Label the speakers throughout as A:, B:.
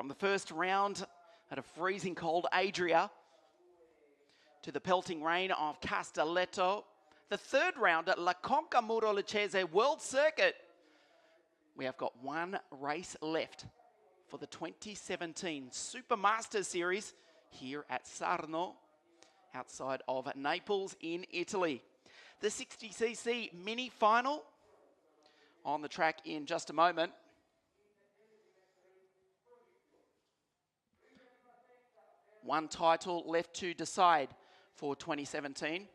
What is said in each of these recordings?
A: From the first round at a freezing cold Adria to the pelting rain of Castelletto, the third round at La Conca Muro Lucchese World Circuit. We have got one race left for the 2017 Supermaster Series here at Sarno, outside of Naples in Italy. The 60cc mini final on the track in just a moment. One title left to decide for 2017.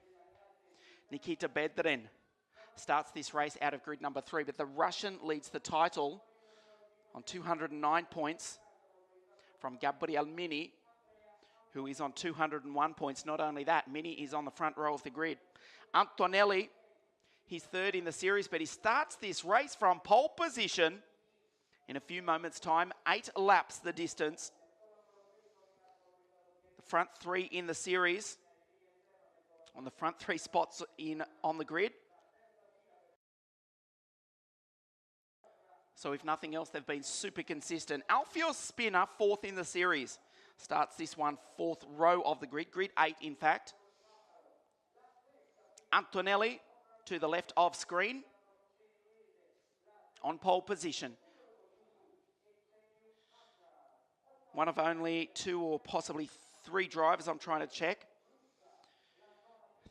A: Nikita Bedrin starts this race out of grid number 3, but the Russian leads the title on 209 points from Gabriel Mini, who is on 201 points. Not only that, Mini is on the front row of the grid. Antonelli, he's third in the series, but he starts this race from pole position in a few moments' time. 8 laps the distance. The front 3 in the series, on the front 3 spots on the grid. So if nothing else, they've been super consistent. Alfio Spinner, 4th in the series. Starts this one 4th row of the grid. Grid 8, in fact. Antonelli to the left of screen. On pole position. One of only 2 or possibly 3 drivers, I'm trying to check.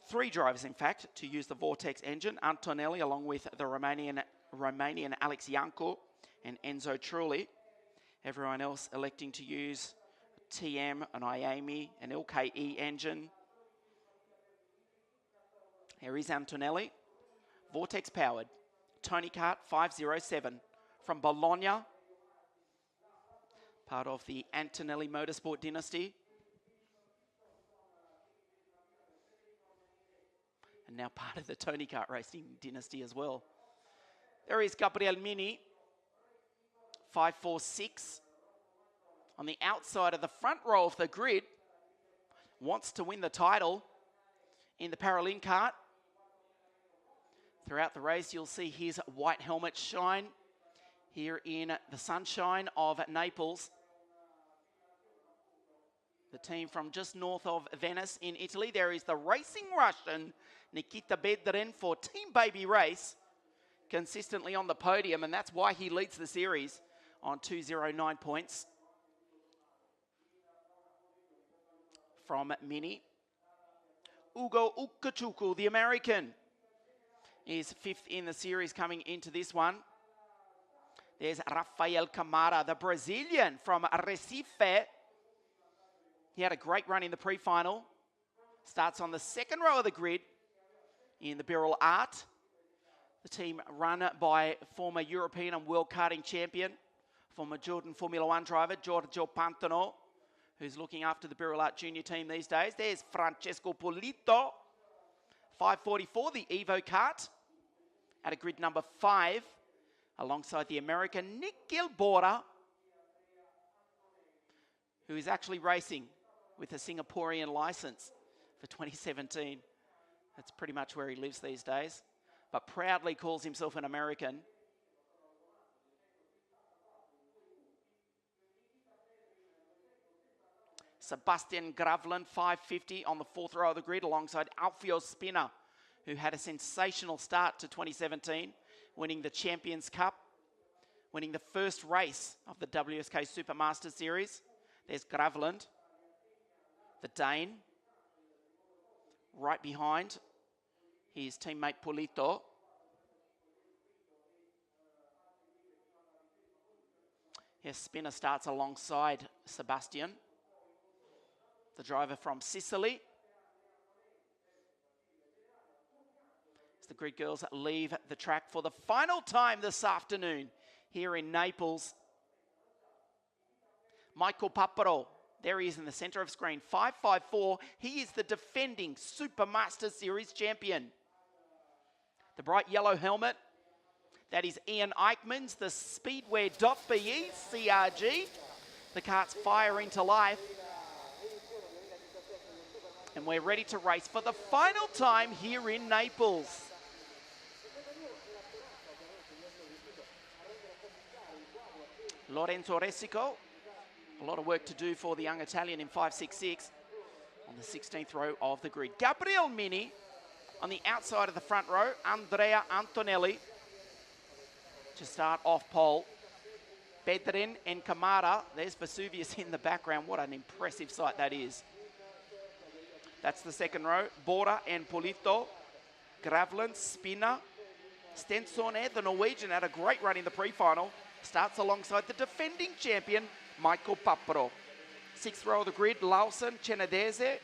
A: 3 drivers, in fact, to use the Vortex engine. Antonelli, along with the Romanian Alex Iancu and Enzo Trulli. Everyone else electing to use TM, an IAMI, an LKE engine. Here is Antonelli, Vortex powered. Tony Kart 507 from Bologna, part of the Antonelli Motorsport dynasty. And now part of the Tony Kart racing dynasty as well. There is Gabriel Mini, 546. On the outside of the front row of the grid, wants to win the title in the Paralympic kart. Throughout the race, you'll see his white helmet shine here in the sunshine of Naples. The team from just north of Venice in Italy. There is the racing Russian, Nikita Bedrin, for Team Baby Race, consistently on the podium, and that's why he leads the series on 209 points. From Mini, Ugo Ukachukwu, the American, is 5th in the series coming into this one. There's Rafael Camara, the Brazilian from Recife. He had a great run in the pre-final. Starts on the second row of the grid in the Birrell Art. The team run by former European and World Karting Champion, former Jordan Formula 1 driver, Giorgio Pantano, who's looking after the Birrell Art Junior team these days. There's Francesco Polito, 544, the Evo Kart, at a grid number 5, alongside the American Nick Gilbora, who is actually racing with a Singaporean license for 2017. That's pretty much where he lives these days, but proudly calls himself an American. Sebastian Gravland, 550 on the 4th row of the grid, alongside Alfio Spinner, who had a sensational start to 2017, winning the Champions Cup, winning the first race of the WSK Supermaster Series. There's Gravland, the Dane, right behind his teammate Polito. Here Spinner starts alongside Sebastian, the driver from Sicily. As the grid girls leave the track for the final time this afternoon here in Naples. Michael Paparo, there he is in the center of screen, 554. He is the defending Supermaster Series champion. The bright yellow helmet, that is Ian Eichmann's, the Speedwear.be CRG. The karts fire into life. And we're ready to race for the final time here in Naples. Lorenzo Resico A lot of work to do for the young Italian in 5.66 on the 16th row of the grid. Gabriel Mini on the outside of the front row. Andrea Antonelli to start off pole. Bedrin and Camara. There's Vesuvius in the background. What an impressive sight that is. That's the second row. Bora and Polito. Gravlin, Spinner. Stensone, the Norwegian, had a great run in the pre-final. Starts alongside the defending champion, Michael Paparo. Sixth row of the grid, Lawson, Chenadese.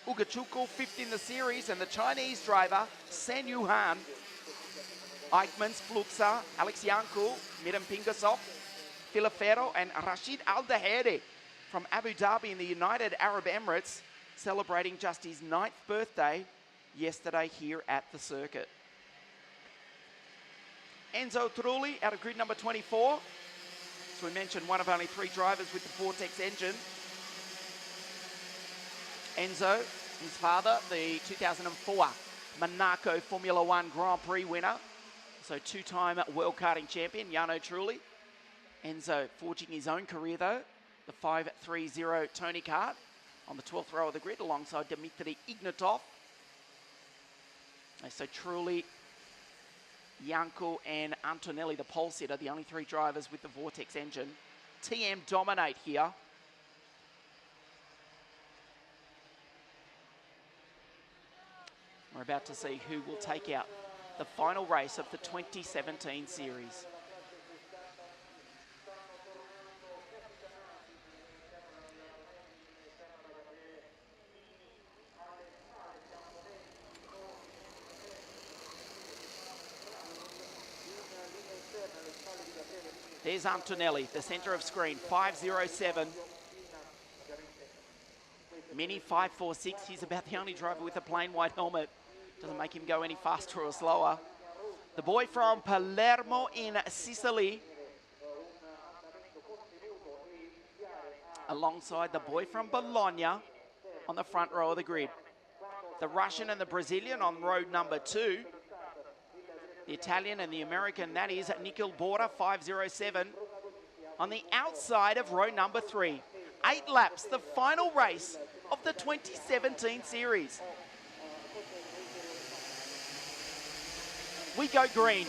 A: Ugachuku, fifth in the series, and the Chinese driver, San Yuhan. Eichmanns, Fluxa, Alex Yanku, Miran Pingasov, Filafero, and Rashid Al-Daheri from Abu Dhabi in the United Arab Emirates, celebrating just his 9th birthday yesterday here at the circuit. Enzo Trulli out of grid number 24. So we mentioned one of only 3 drivers with the Vortex engine. Enzo, his father, the 2004 Monaco Formula One Grand Prix winner. So 2-time world karting champion, Jarno Trulli. Enzo forging his own career though. The 530 Tony Kart on the 12th row of the grid alongside Dmitry Ignatov. So Trulli, Yanko and Antonelli, the pole sitter, the only 3 drivers with the Vortex engine. TM dominate here. We're about to see who will take out the final race of the 2017 series. There's Antonelli, the center of screen, 507. Mini 546, he's about the only driver with a plain white helmet. Doesn't make him go any faster or slower. The boy from Palermo in Sicily. Alongside the boy from Bologna on the front row of the grid. The Russian and the Brazilian on road number 2. The Italian and the American, that is Nikhil Bora, 507. On the outside of row number 3. 8 laps, the final race of the 2017 series. We go green.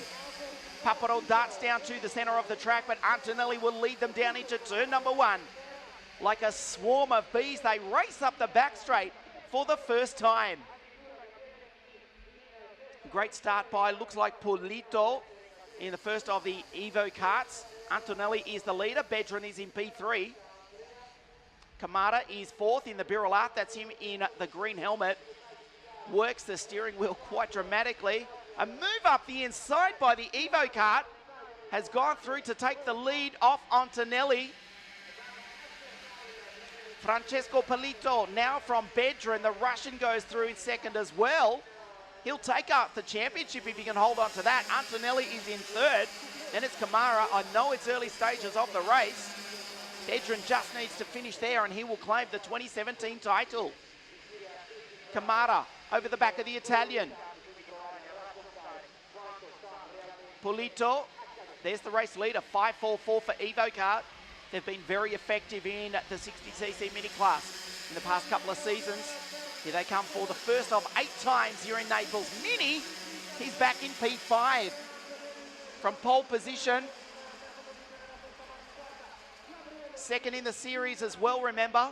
A: Paparo darts down to the center of the track, but Antonelli will lead them down into turn number 1. Like a swarm of bees, they race up the back straight for the first time. Great start by, looks like Polito in the first of the Evo karts. Antonelli is the leader. Bedrin is in P3. Kamada is 4th in the Birilat. That's him in the green helmet. Works the steering wheel quite dramatically. A move up the inside by the Evo kart has gone through to take the lead off Antonelli. Francesco Polito now from Bedrin. The Russian goes through in second as well. He'll take up the championship if he can hold on to that. Antonelli is in 3rd. Then it's Kamara. I know it's early stages of the race. Bedrin just needs to finish there and he will claim the 2017 title. Kamara over the back of the Italian. Polito, there's the race leader, 5.44 for Evo Kart. They've been very effective in the 60cc mini class in the past couple of seasons. Here they come for the first of 8 times here in Naples. Mini, he's back in P5 from pole position. Second in the series as well, remember.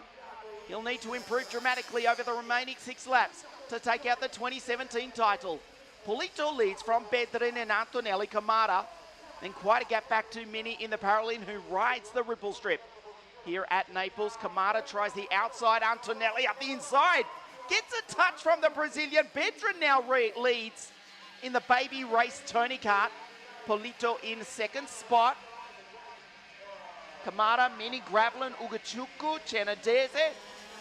A: He'll need to improve dramatically over the remaining 6 laps to take out the 2017 title. Polito leads from Bedrin and Antonelli. Kamada, then quite a gap back to Mini in the Paralin, who rides the ripple strip. Here at Naples, Kamada tries the outside. Antonelli up the inside. Gets a touch from the Brazilian. Bedrin now leads in the baby race Tony Kart. Polito in 2nd spot. Kamada, Mini, Gravlin, Ugachuku, Chenadese.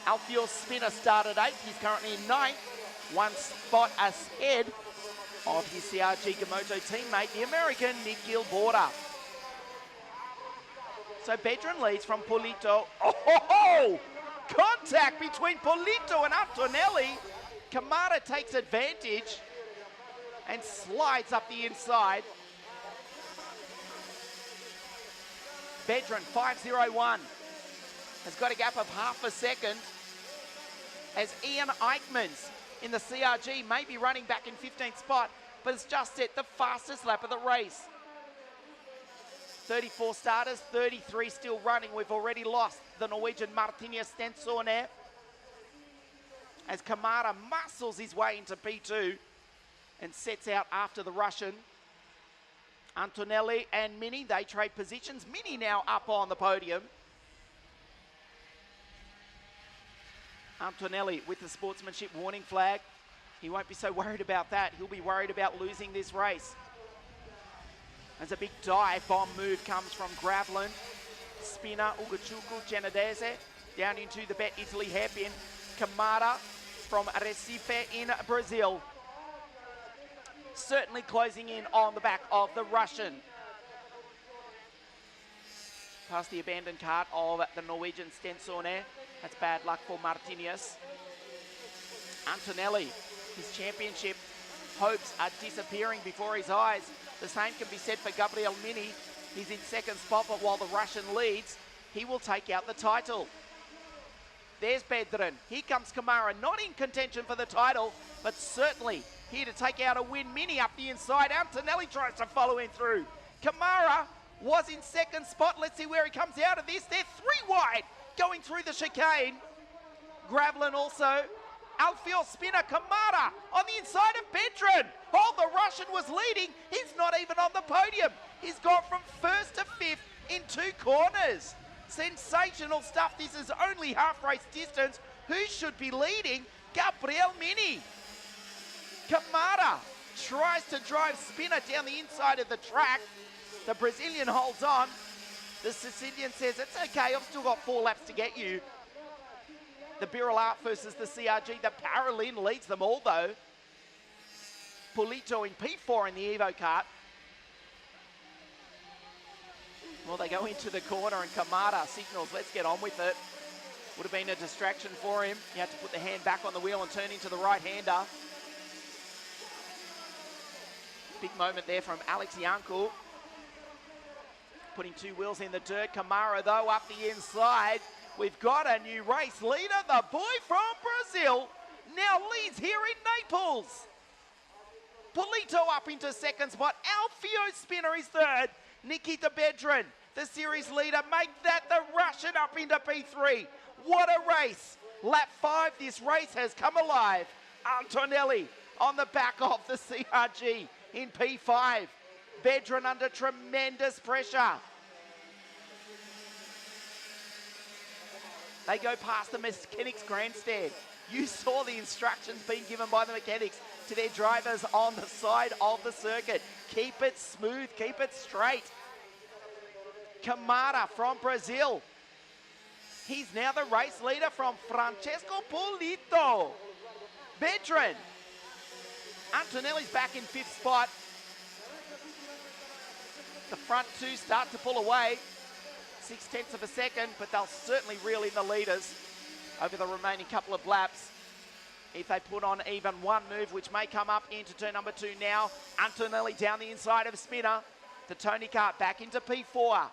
A: Alfio Spinner started 8th. He's currently in 9th. 1 spot ahead of his CRG Gamoto teammate, the American Nikhil Bora. So Bedrin leads from Polito. Oh! Contact between Polito and Antonelli. Kamada takes advantage and slides up the inside. Bedrin 501. has got a gap of half a second as Ian Eichmans in the CRG may be running back in 15th spot, but has just set the fastest lap of the race. 34 starters, 33 still running. We've already lost the Norwegian Martinez Stensorne as Kamara muscles his way into P2 and sets out after the Russian. Antonelli and Mini, they trade positions. Mini now up on the podium. Antonelli with the sportsmanship warning flag. He won't be so worried about that. He'll be worried about losing this race. As a big dive bomb move comes from Gravlin. Spinner, Ugachuku, Genadese down into the Bet Italy hairpin. Kamara from Recife in Brazil. Certainly closing in on the back of the Russian. Past the abandoned cart of the Norwegian Stensorne. That's bad luck for Martinez. Antonelli, his championship hopes are disappearing before his eyes. The same can be said for Gabriel Mini. He's in second spot, but while the Russian leads, he will take out the title. There's Bedren. Here comes Kamara, not in contention for the title, but certainly here to take out a win. Mini up the inside. Antonelli tries to follow him through. Kamara was in second spot. Let's see where he comes out of this. They're three wide going through the chicane. Gravlin also. Alfio Spinner, Kamara on the inside of Bedren. Oh, the Russian was leading. He's not even on the podium. He's gone from first to fifth in 2 corners. Sensational stuff. This is only half race distance. Who should be leading? Gabriel Mini. Kamara tries to drive Spinner down the inside of the track. The Brazilian holds on. The Sicilian says, it's okay, I've still got 4 laps to get you. The Birol Art versus the CRG. The Paralin leads them all, though. Polito in P4 in the Evo Kart. Well, they go into the corner and Kamara signals, let's get on with it. Would have been a distraction for him. He had to put the hand back on the wheel and turn into the right-hander. Big moment there from Alex Yanko. Putting 2 wheels in the dirt. Kamara, though, up the inside. We've got a new race leader. The boy from Brazil now leads here in Naples. Polito up into second spot. Alfio Spinner is third. Nikita Bedren, the series leader, make that the Russian up into P3. What a race. Lap 5, this race has come alive. Antonelli on the back of the CRG in P5. Bedren under tremendous pressure. They go past the mechanics grandstand. You saw the instructions being given by the mechanics to their drivers on the side of the circuit. Keep it smooth, keep it straight. Kamara from Brazil. He's now the race leader from Francesco Polito. Bedren. Antonelli's back in 5th spot. The front 2 start to pull away. 0.6 of a second, but they'll certainly reel in the leaders over the remaining couple of laps. If they put on even one move, which may come up into turn number 2 now. Antonelli down the inside of Spinner. The Tony Kart back into P4.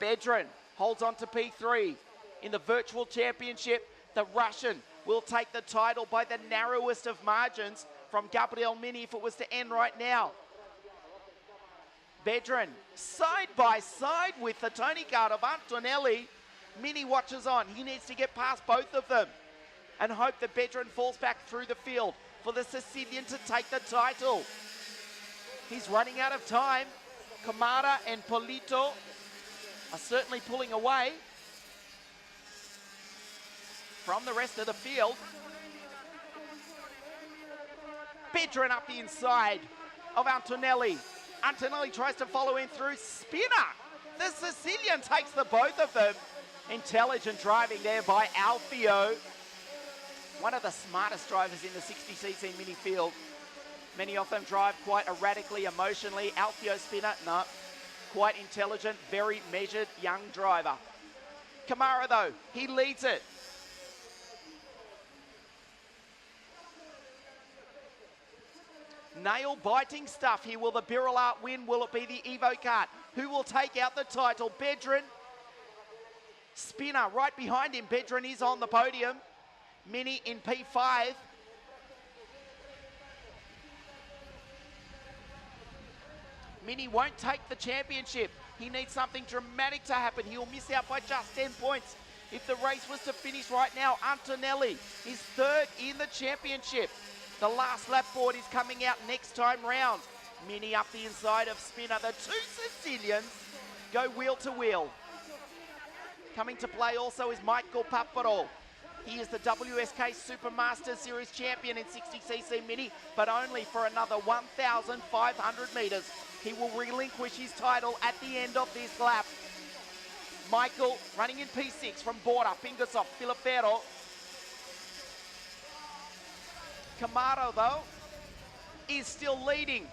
A: Bedren holds on to P3. In the virtual championship, the Russian will take the title by the narrowest of margins from Gabriel Mini if it was to end right now. Bedren side by side with the Tony Kart of Antonelli. Mini watches on. He needs to get past both of them and hope that Bedren falls back through the field for the Sicilian to take the title. He's running out of time. Kamara and Polito are certainly pulling away from the rest of the field. Bedren up the inside of Antonelli. Antonelli tries to follow in through. Spinner. The Sicilian takes the both of them. Intelligent driving there by Alfio. One of the smartest drivers in the 60cc mini field. Many of them drive quite erratically, emotionally. Alfio Spinner, no. Quite intelligent, very measured young driver. Kamara, though, he leads it. Nail-biting stuff here. Will the Birol Art win? Will it be the Evo Kart? Who will take out the title? Bedren Spinner right behind him. Bedran is on the podium. Mini in P5. Mini won't take the championship. He needs something dramatic to happen. He'll miss out by just 10 points. If the race was to finish right now, Antonelli is third in the championship. The last lap board is coming out next time round. Mini up the inside of Spinner. The two Sicilians go wheel to wheel. Coming to play also is Michael Paparo. He is the WSK SUPERMASTER Series champion in 60cc Mini, but only for another 1,500 metres. He will relinquish his title at the end of this lap. Michael running in P6 from Border, fingers off, Filipero. Camaro, though, is still leading.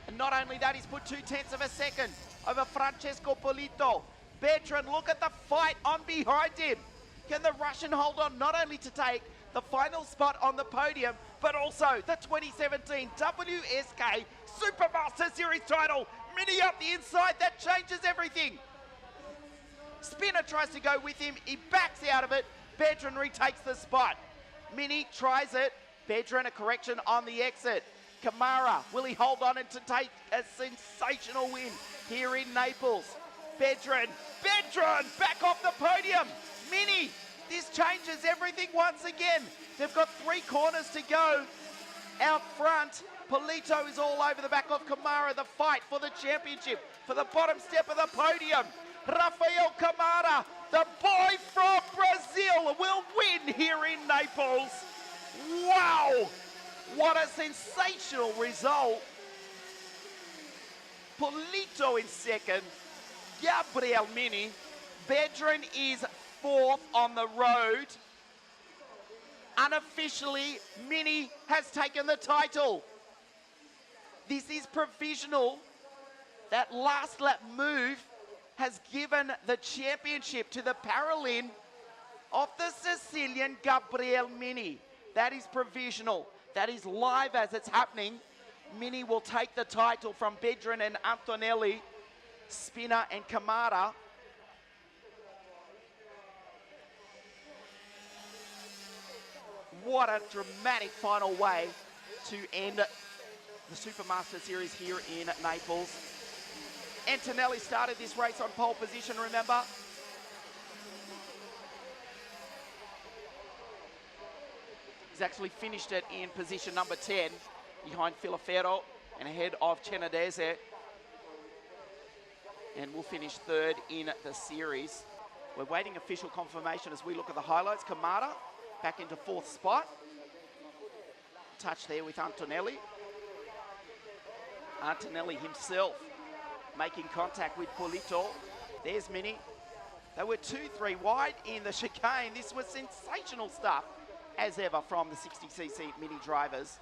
A: And not only that, he's put 0.2 of a second over Francesco Polito. Bedran, look at the fight on behind him. Can the Russian hold on not only to take the final spot on the podium, but also the 2017 WSK SUPERMASTER Series title? Mini up the inside, that changes everything. Spinner tries to go with him, he backs out of it. Bedran retakes the spot. Mini tries it. Bedran a correction on the exit. Kamara, will he hold on and to take a sensational win here in Naples? Bedran back off the podium. Mini, this changes everything once again. They've got 3 corners to go. Out front, Polito is all over the back of Kamara. The fight for the championship, for the bottom step of the podium. Rafael Kamara, the boy from Brazil, will win here in Naples. Wow, what a sensational result. Polito in second, Gabriel Mini. Bedran is 4th on the road. Unofficially, Mini has taken the title. This is provisional. That last lap move has given the championship to the Paralin of the Sicilian Gabriel Mini. That is provisional. That is live as it's happening. Mini will take the title from Bedran and Antonelli, Spinner and Kamara. What a dramatic final way to end the Supermaster Series here in Naples. Antonelli started this race on pole position, remember? He's actually finished it in position number 10, behind Filipero and ahead of Cenedese. And will finish 3rd in the series. We're waiting official confirmation as we look at the highlights. Kamara back into 4th spot. Touch there with Antonelli. Antonelli himself making contact with Polito. There's Mini. They were 2-3 wide in the chicane. This was sensational stuff, as ever, from the 60cc Mini drivers.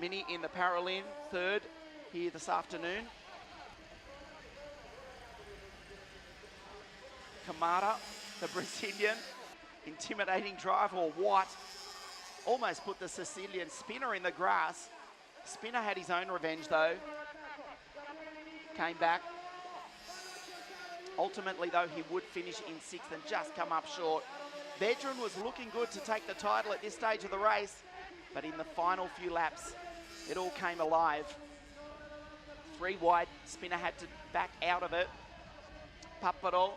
A: Mini in the Paralin, 3rd here this afternoon. Kamara, the Brazilian, intimidating drive, or what? Almost put the Sicilian Spinner in the grass. Spinner had his own revenge though. Came back. Ultimately though, he would finish in 6th and just come up short. Bedran was looking good to take the title at this stage of the race, but in the final few laps, it all came alive. 3 wide, Spinner had to back out of it. Paparo,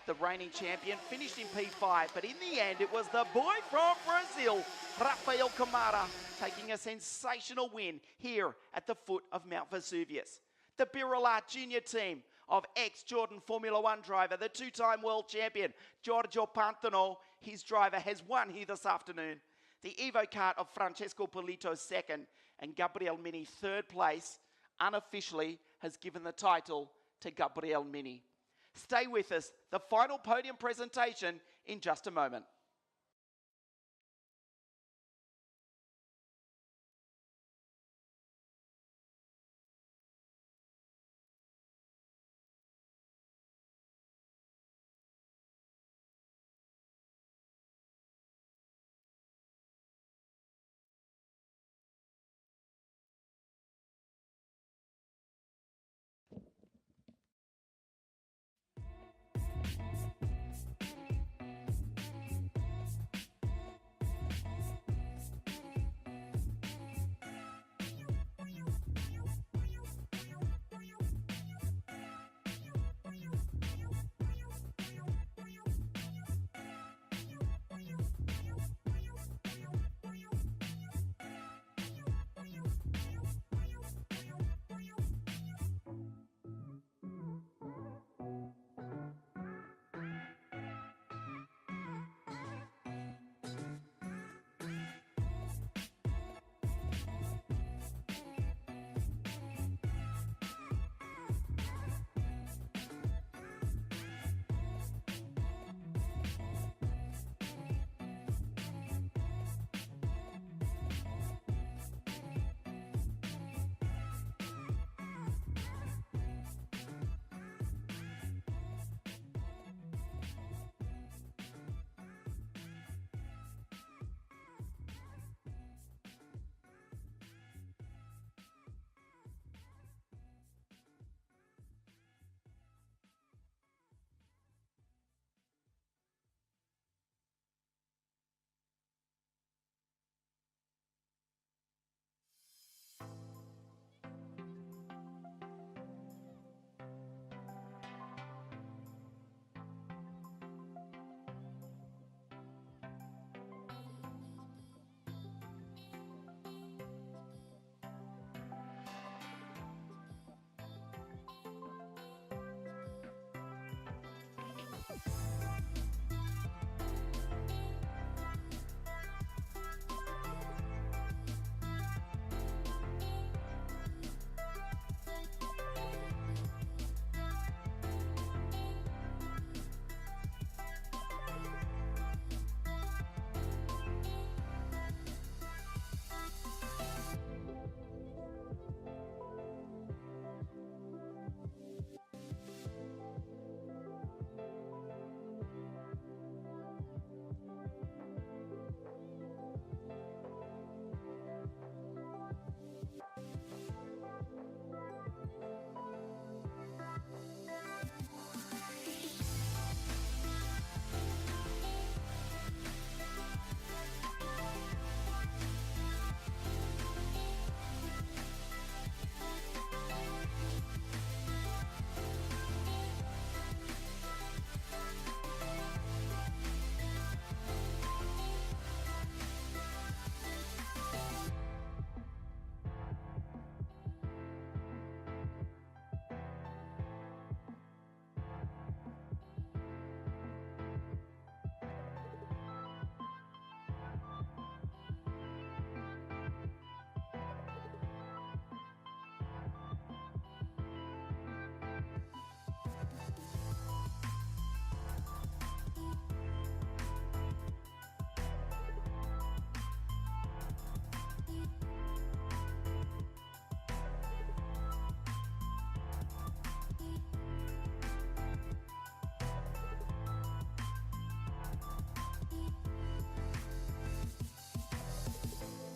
A: the reigning champion, finished in P5, but in the end, it was the boy from Brazil, Rafael Kamara, taking a sensational win here at the foot of Mount Vesuvius. The Birolart Junior team of ex-Jordan Formula One driver, the 2-time world champion, Giorgio Pantano, his driver, has won here this afternoon. The Evo Kart of Francesco Polito 2nd and Gabriel Mini 3rd place, unofficially has given the title to Gabriel Mini. Stay with us, the final podium presentation in just a moment.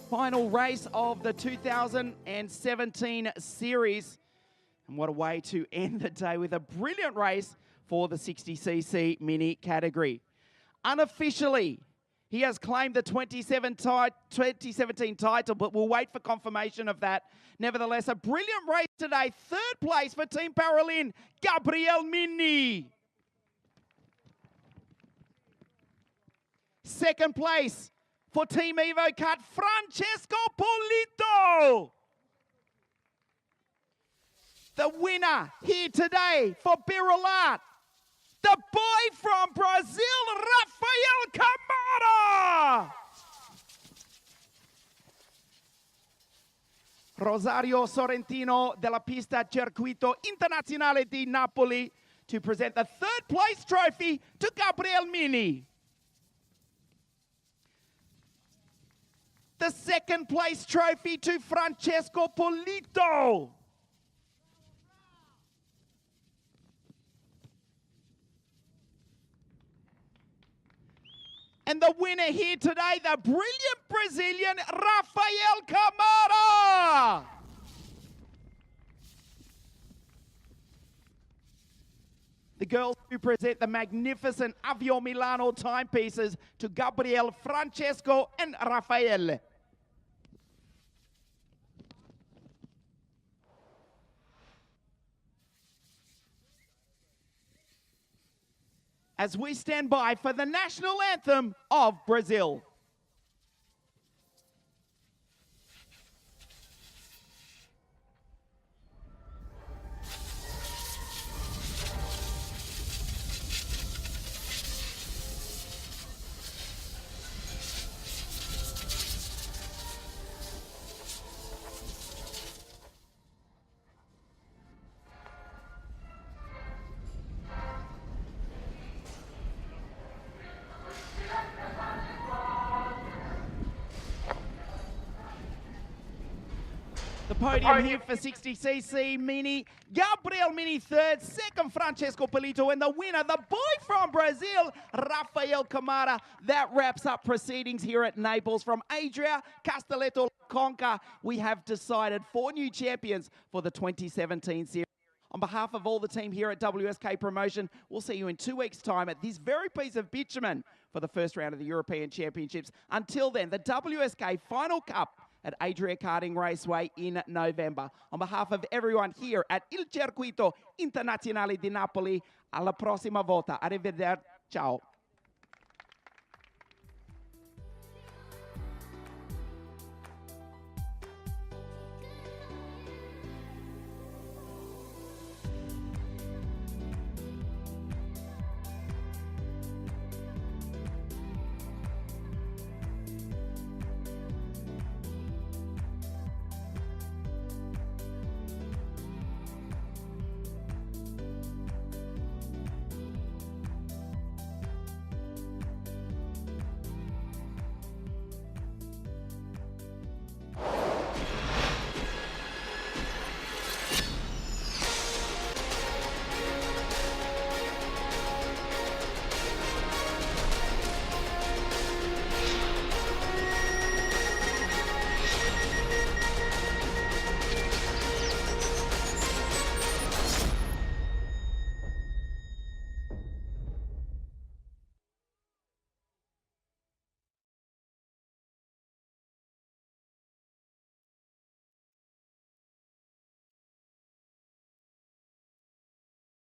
A: Final race of the 2017 series. And what a way to end the day with a brilliant race for the 60cc mini category. Unofficially, he has claimed the 2017 title, but we'll wait for confirmation of that. Nevertheless, a brilliant race today. Third place for Team Paralin, Gabriel Mini. Second place for Team Evo Kart, Francesco Polito. The winner here today for Birilat, the boy from Brazil, Rafael Camara. Rosario Sorrentino della pista Circuito Internazionale di Napoli to present the third place trophy to Gabriel Mini. The second place trophy to Francesco Polito. And the winner here today, the brilliant Brazilian Rafael Camara. The girls who present the magnificent Avio Milano timepieces to Gabriel, Francesco, and Rafael. As we stand by for the national anthem of Brazil. The podium here for 60cc Mini, Gabriel Mini third, second Francesco Polito, and the winner, the boy from Brazil, Rafael Camara. That wraps up proceedings here at Naples. From Adria, Castelletto, Conca, we have decided 4 new champions for the 2017 series. On behalf of all the team here at WSK Promotion, we'll see you in 2 weeks' time at this very piece of bitumen for the first round of the European Championships. Until then, the WSK Final Cup at Adria Karting Raceway in November. On behalf of everyone here at Il Circuito Internazionale di Napoli, alla prossima volta. Arrivederci. Ciao.